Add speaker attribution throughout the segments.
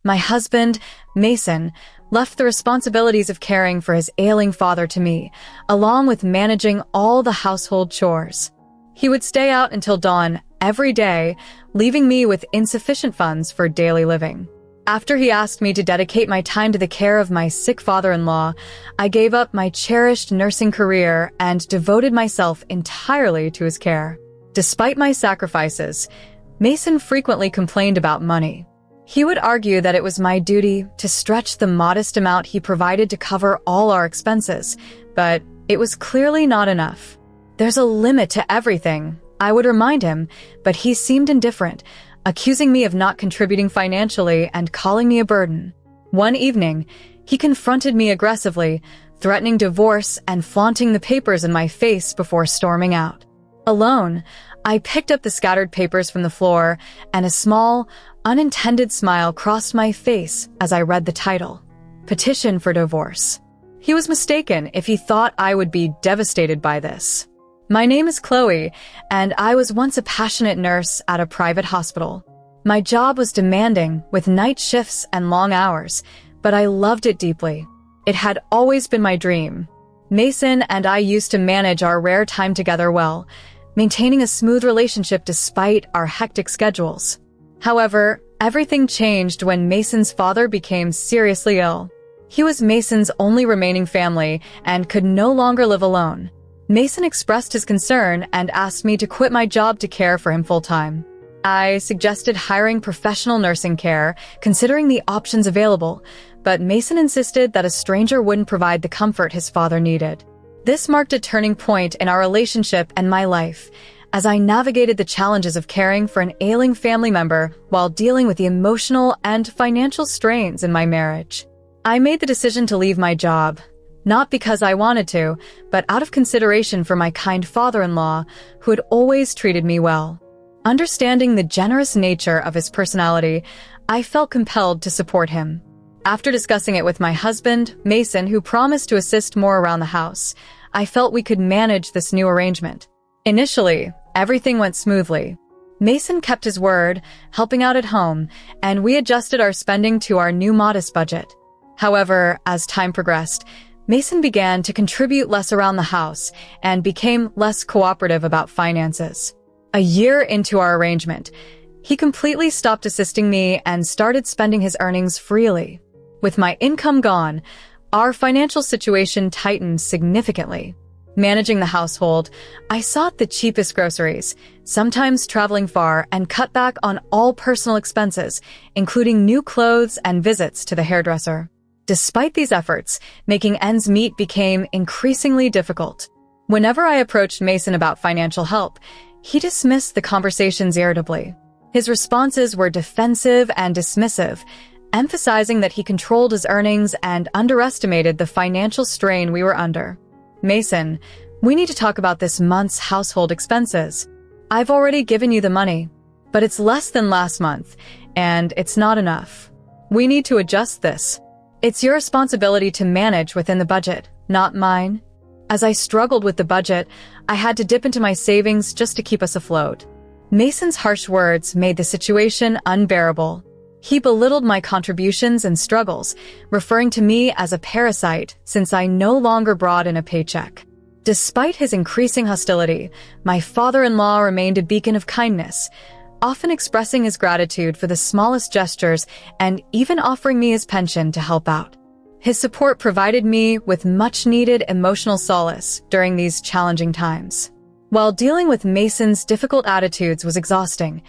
Speaker 1: My husband, Mason, left the responsibilities of caring for his ailing father to me, along with managing all the household chores. He would stay out until dawn every day, leaving me with insufficient funds for daily living. After he asked me to dedicate my time to the care of my sick father-in-law, I gave up my cherished nursing career and devoted myself entirely to his care. Despite my sacrifices, Mason frequently complained about money. He would argue that it was my duty to stretch the modest amount he provided to cover all our expenses, but it was clearly not enough. "There's a limit to everything," I would remind him, but he seemed indifferent, accusing me of not contributing financially and calling me a burden. One evening, he confronted me aggressively, threatening divorce and flaunting the papers in my face before storming out. Alone, I picked up the scattered papers from the floor, and a small, unintended smile crossed my face as I read the title, "Petition for Divorce." He was mistaken if he thought I would be devastated by this. My name is Chloe, and I was once a passionate nurse at a private hospital. My job was demanding, with night shifts and long hours, but I loved it deeply. It had always been my dream. Mason and I used to manage our rare time together well, maintaining a smooth relationship despite our hectic schedules. However, everything changed when Mason's father became seriously ill. He was Mason's only remaining family and could no longer live alone. Mason expressed his concern and asked me to quit my job to care for him full-time. I suggested hiring professional nursing care, considering the options available, but Mason insisted that a stranger wouldn't provide the comfort his father needed. This marked a turning point in our relationship and my life, as I navigated the challenges of caring for an ailing family member while dealing with the emotional and financial strains in my marriage. I made the decision to leave my job, not because I wanted to, but out of consideration for my kind father-in-law, who had always treated me well. Understanding the generous nature of his personality, I felt compelled to support him. After discussing it with my husband, Mason, who promised to assist more around the house, I felt we could manage this new arrangement. Initially, everything went smoothly. Mason kept his word, helping out at home, and we adjusted our spending to our new modest budget. However, as time progressed, Mason began to contribute less around the house and became less cooperative about finances. A year into our arrangement, he completely stopped assisting me and started spending his earnings freely. With my income gone, our financial situation tightened significantly. Managing the household, I sought the cheapest groceries, sometimes traveling far, and cut back on all personal expenses, including new clothes and visits to the hairdresser. Despite these efforts, making ends meet became increasingly difficult. Whenever I approached Mason about financial help, he dismissed the conversations irritably. His responses were defensive and dismissive, emphasizing that he controlled his earnings and underestimated the financial strain we were under. "Mason, we need to talk about this month's household expenses. I've already given you the money, but it's less than last month, and it's not enough. We need to adjust this. It's your responsibility to manage within the budget, not mine." As I struggled with the budget, I had to dip into my savings just to keep us afloat. Mason's harsh words made the situation unbearable. He belittled my contributions and struggles, referring to me as a parasite since I no longer brought in a paycheck. Despite his increasing hostility, my father-in-law remained a beacon of kindness, often expressing his gratitude for the smallest gestures and even offering me his pension to help out. His support provided me with much-needed emotional solace during these challenging times. While dealing with Mason's difficult attitudes was exhausting,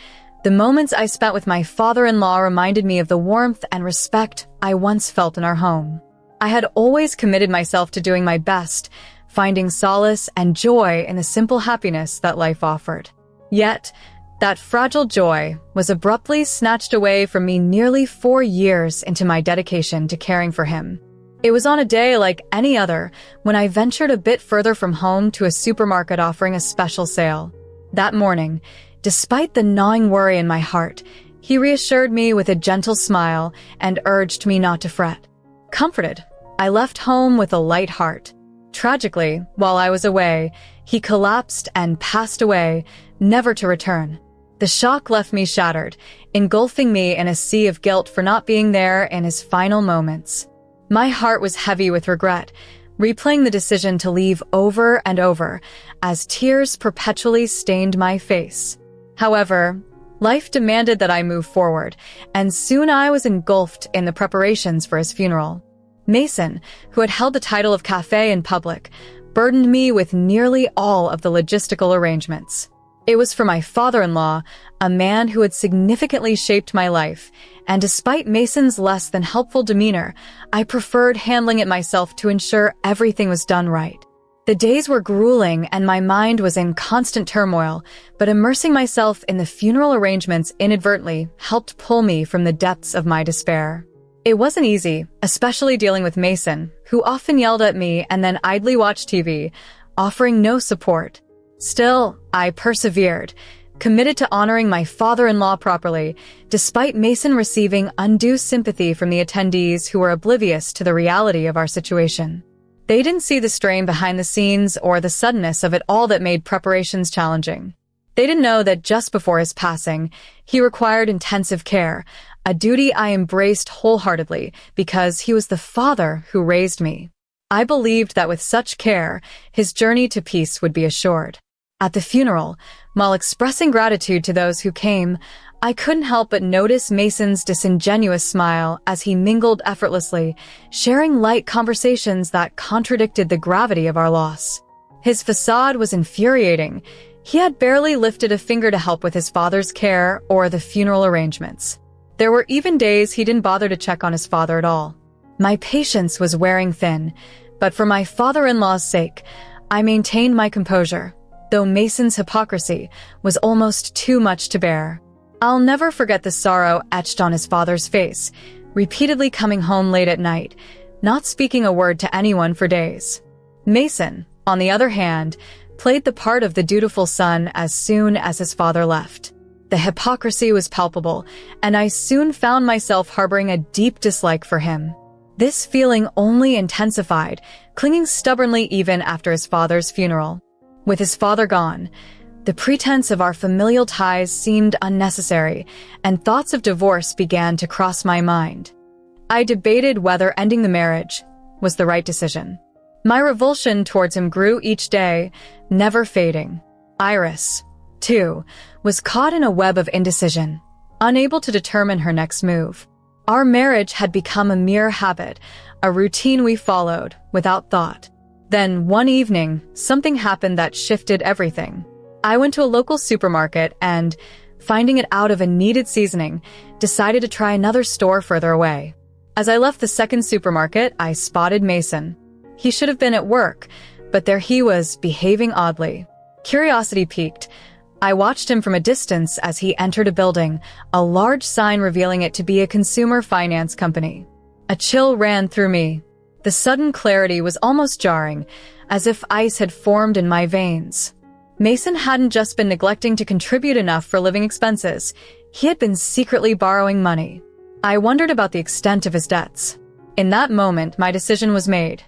Speaker 1: the moments I spent with my father-in-law reminded me of the warmth and respect I once felt in our home. I had always committed myself to doing my best, finding solace and joy in the simple happiness that life offered. Yet, that fragile joy was abruptly snatched away from me nearly 4 years into my dedication to caring for him. It was on a day like any other when I ventured a bit further from home to a supermarket offering a special sale. That morning, despite the gnawing worry in my heart, he reassured me with a gentle smile and urged me not to fret. Comforted, I left home with a light heart. Tragically, while I was away, he collapsed and passed away, never to return. The shock left me shattered, engulfing me in a sea of guilt for not being there in his final moments. My heart was heavy with regret, replaying the decision to leave over and over, as tears perpetually stained my face. However, life demanded that I move forward, and soon I was engulfed in the preparations for his funeral. Mason, who had held the title of cafe in public, burdened me with nearly all of the logistical arrangements. It was for my father-in-law, a man who had significantly shaped my life, and despite Mason's less than helpful demeanor, I preferred handling it myself to ensure everything was done right. The days were grueling and my mind was in constant turmoil, but immersing myself in the funeral arrangements inadvertently helped pull me from the depths of my despair. It wasn't easy, especially dealing with Mason, who often yelled at me and then idly watched TV, offering no support. Still, I persevered, committed to honoring my father-in-law properly, despite Mason receiving undue sympathy from the attendees who were oblivious to the reality of our situation. They didn't see the strain behind the scenes or the suddenness of it all that made preparations challenging. They didn't know that just before his passing, he required intensive care, a duty I embraced wholeheartedly because he was the father who raised me. I believed that with such care, his journey to peace would be assured. At the funeral, while expressing gratitude to those who came, I couldn't help but notice Mason's disingenuous smile as he mingled effortlessly, sharing light conversations that contradicted the gravity of our loss. His facade was infuriating. He had barely lifted a finger to help with his father's care or the funeral arrangements. There were even days he didn't bother to check on his father at all. My patience was wearing thin, but for my father-in-law's sake, I maintained my composure, though Mason's hypocrisy was almost too much to bear. I'll never forget the sorrow etched on his father's face, repeatedly coming home late at night, not speaking a word to anyone for days. Mason, on the other hand, played the part of the dutiful son as soon as his father left. The hypocrisy was palpable, and I soon found myself harboring a deep dislike for him. This feeling only intensified, clinging stubbornly even after his father's funeral. With his father gone, the pretense of our familial ties seemed unnecessary, and thoughts of divorce began to cross my mind. I debated whether ending the marriage was the right decision. My revulsion towards him grew each day, never fading. Iris, too, was caught in a web of indecision, unable to determine her next move. Our marriage had become a mere habit, a routine we followed without thought. Then, one evening, something happened that shifted everything. I went to a local supermarket and, finding it out of a needed seasoning, decided to try another store further away. As I left the second supermarket, I spotted Mason. He should have been at work, but there he was, behaving oddly. Curiosity piqued. I watched him from a distance as he entered a building, a large sign revealing it to be a consumer finance company. A chill ran through me. The sudden clarity was almost jarring, as if ice had formed in my veins. Mason hadn't just been neglecting to contribute enough for living expenses. He had been secretly borrowing money. I wondered about the extent of his debts. In that moment, my decision was made.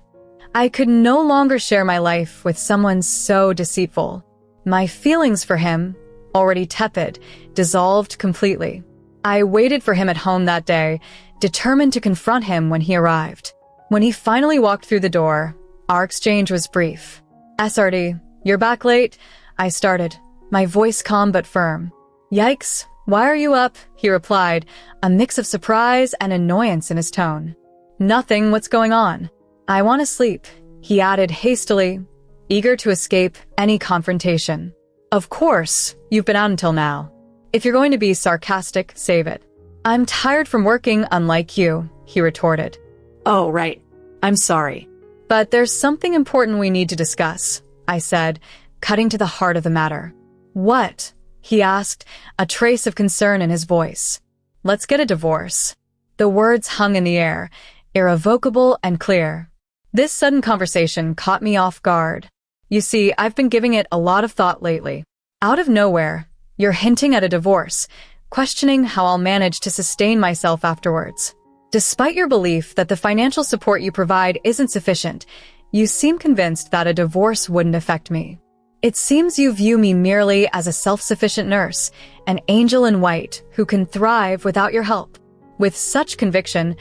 Speaker 1: I could no longer share my life with someone so deceitful. My feelings for him, already tepid, dissolved completely. I waited for him at home that day, determined to confront him when he arrived. When he finally walked through the door, our exchange was brief. "SRD, you're back late?" I started, my voice calm but firm. "Yikes, why are you up?" he replied, a mix of surprise and annoyance in his tone. "Nothing, what's going on?" "I want to sleep," he added hastily, eager to escape any confrontation. "Of course, you've been out until now. If you're going to be sarcastic, save it." "I'm tired from working, unlike you," he retorted.
Speaker 2: "Oh, right. I'm sorry."
Speaker 1: "But there's something important we need to discuss," I said, cutting to the heart of the matter. "What?" he asked, a trace of concern in his voice. "Let's get a divorce." The words hung in the air, irrevocable and clear. This sudden conversation caught me off guard. You see, I've been giving it a lot of thought lately. Out of nowhere, you're hinting at a divorce, questioning how I'll manage to sustain myself afterwards. Despite your belief that the financial support you provide isn't sufficient, you seem convinced that a divorce wouldn't affect me. It seems you view me merely as a self-sufficient nurse, an angel in white who can thrive without your help. With such conviction,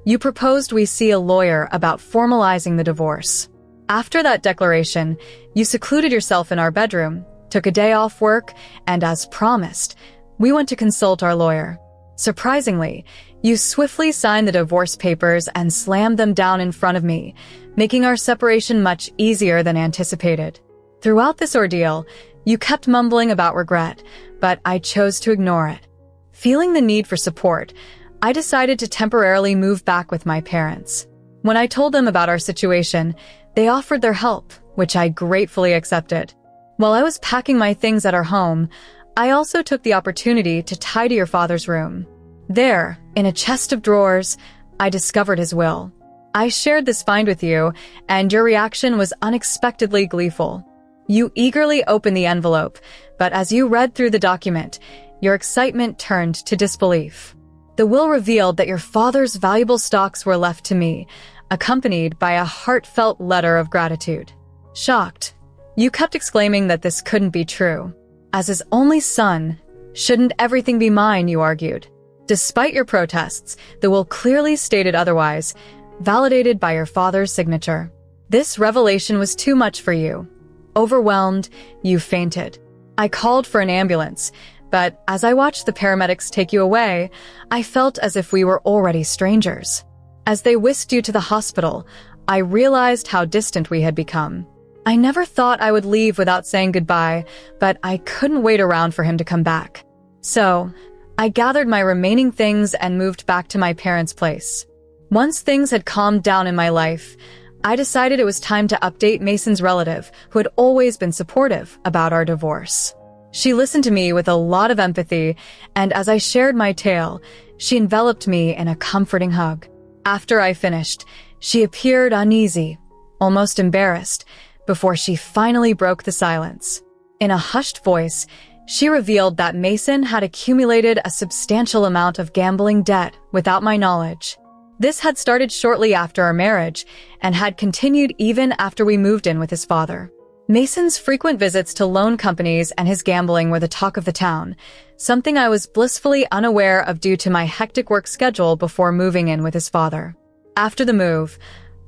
Speaker 1: you proposed we see a lawyer about formalizing the divorce. After that declaration, you secluded yourself in our bedroom, took a day off work, and as promised, we went to consult our lawyer. Surprisingly, you swiftly signed the divorce papers and slammed them down in front of me, making our separation much easier than anticipated. Throughout this ordeal, you kept mumbling about regret, but I chose to ignore it. Feeling the need for support, I decided to temporarily move back with my parents. When I told them about our situation, they offered their help, which I gratefully accepted. While I was packing my things at our home, I also took the opportunity to tidy your father's room. There, in a chest of drawers, I discovered his will. I shared this find with you, and your reaction was unexpectedly gleeful. You eagerly opened the envelope, but as you read through the document, your excitement turned to disbelief. The will revealed that your father's valuable stocks were left to me, accompanied by a heartfelt letter of gratitude. Shocked, you kept exclaiming that this couldn't be true. As his only son, shouldn't everything be mine, you argued. Despite your protests, the will clearly stated otherwise, validated by your father's signature. This revelation was too much for you. Overwhelmed, you fainted. I called for an ambulance, but as I watched the paramedics take you away, I felt as if we were already strangers. As they whisked you to the hospital, I realized how distant we had become. I never thought I would leave without saying goodbye, but I couldn't wait around for him to come back. So, I gathered my remaining things and moved back to my parents' place. Once things had calmed down in my life, I decided it was time to update Mason's relative, who had always been supportive, about our divorce. She listened to me with a lot of empathy, and as I shared my tale, she enveloped me in a comforting hug. After I finished, she appeared uneasy, almost embarrassed, before she finally broke the silence. In a hushed voice, she revealed that Mason had accumulated a substantial amount of gambling debt without my knowledge. This had started shortly after our marriage and had continued even after we moved in with his father. Mason's frequent visits to loan companies and his gambling were the talk of the town, something I was blissfully unaware of due to my hectic work schedule before moving in with his father. After the move,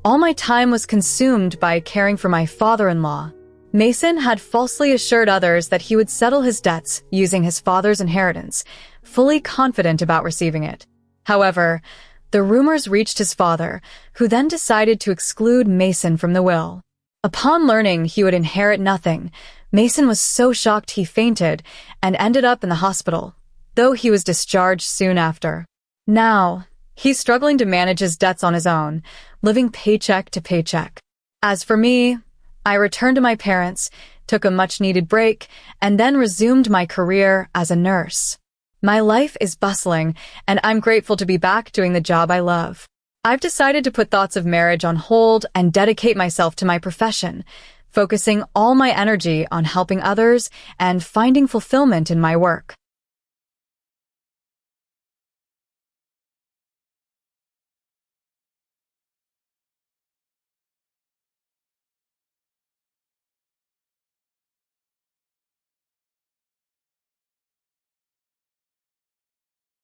Speaker 1: all my time was consumed by caring for my father-in-law. Mason had falsely assured others that he would settle his debts using his father's inheritance, fully confident about receiving it. However, the rumors reached his father, who then decided to exclude Mason from the will. Upon learning he would inherit nothing, Mason was so shocked he fainted and ended up in the hospital, though he was discharged soon after. Now, he's struggling to manage his debts on his own, living paycheck to paycheck. As for me, I returned to my parents, took a much-needed break, and then resumed my career as a nurse. My life is bustling, and I'm grateful to be back doing the job I love. I've decided to put thoughts of marriage on hold and dedicate myself to my profession, focusing all my energy on helping others and finding fulfillment in my work.